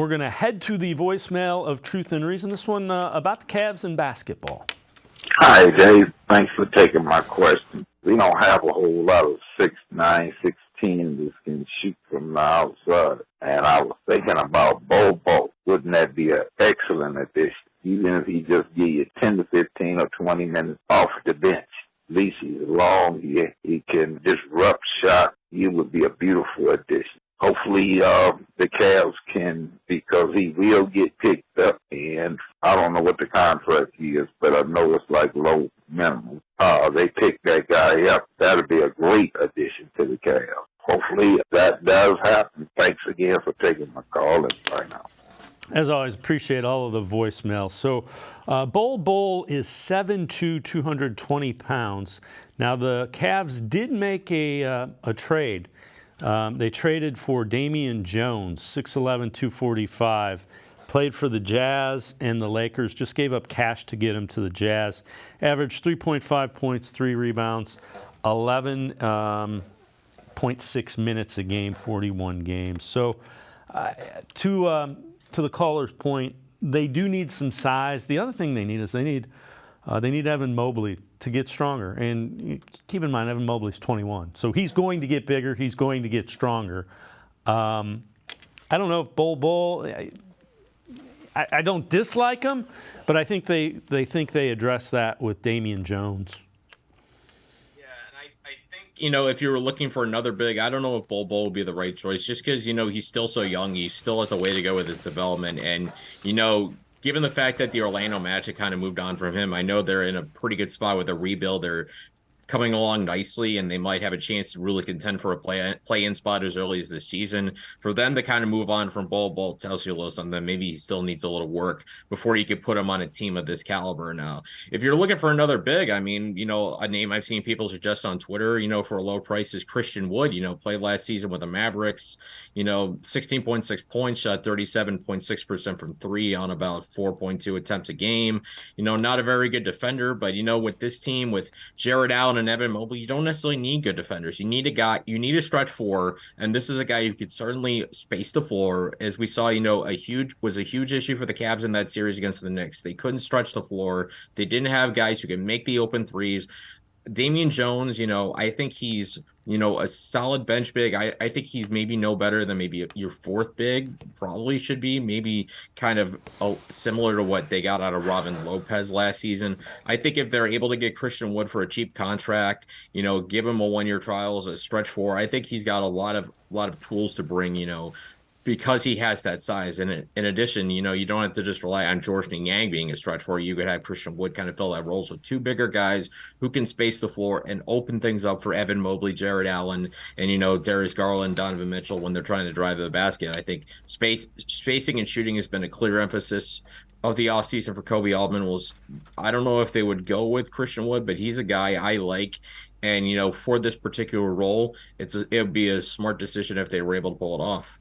We're going to head to the voicemail of Truth and Reason. This one about the Cavs and basketball. Hi, Dave. Thanks for taking my question. We don't have a whole lot of 6'9", 6'10" that can shoot from the outside. And I was thinking about Bol Bol. Wouldn't that be an excellent addition? Even if he just give you 10 to 15 or 20 minutes off the bench. At least he's long. He can disrupt shots. He would be a beautiful addition. Hopefully, the Cavs can, because he will get picked up, and I don't know what the contract is, but I know it's like low minimum. They pick that guy up. That'll be a great addition to the Cavs. Hopefully that does happen. Thanks again for taking my call and bye now. As always, appreciate all of the voicemail. So, Bol Bol is 7'2", 220 pounds. Now, the Cavs did make a trade. They traded for Damian Jones, 6'11", 245. Played for the Jazz and the Lakers. Just gave up cash to get him to the Jazz. Averaged 3.5 points, 3 rebounds, 11.6 minutes a game, 41 games. So, to the caller's point, they do need some size. The other thing they need is they need Evan Mobley to get stronger. And keep in mind, Evan Mobley's 21. So he's going to get bigger. He's going to get stronger. I don't know if Bol Bol, I don't dislike him, but I think they think they address that with Damian Jones. I think, if you were looking for another big, I don't know if Bol Bol would be the right choice just because, he's still so young. He still has a way to go with his development. And, given the fact that the Orlando Magic kind of moved on from him, I know they're in a pretty good spot with a rebuild. They're coming along nicely, and they might have a chance to really contend for a play-in spot as early as this season. For them to kind of move on from Bol Bol tells you a little something. Maybe he still needs a little work before you could put him on a team of this caliber now. If you're looking for another big, a name I've seen people suggest on Twitter, for a low price is Christian Wood. Played last season with the Mavericks, 16.6 points, shot 37.6% from three on about 4.2 attempts a game. Not a very good defender, but, with this team, with Jared Allen and Evan Mobley, you don't necessarily need good defenders. You need a stretch four, and this is a guy who could certainly space the floor. As we saw, a huge issue for the Cavs in that series against the Knicks. They couldn't stretch the floor. They didn't have guys who could make the open threes. Damian Jones, I think he's, a solid bench big. I think he's maybe no better than maybe your fourth big, probably should be. Maybe kind of similar to what they got out of Robin Lopez last season. I think if they're able to get Christian Wood for a cheap contract, give him a 1-year trial as a stretch four, I think he's got a lot of tools to bring, because he has that size. And in addition, you don't have to just rely on George Niang being a stretch four. You could have Christian Wood kind of fill that role. So two bigger guys who can space the floor and open things up for Evan Mobley, Jared Allen, and, Darius Garland, Donovan Mitchell when they're trying to drive to the basket. I think spacing and shooting has been a clear emphasis of the offseason for Kobe Altman. I don't know if they would go with Christian Wood, but he's a guy I like. And, for this particular role, it would be a smart decision if they were able to pull it off.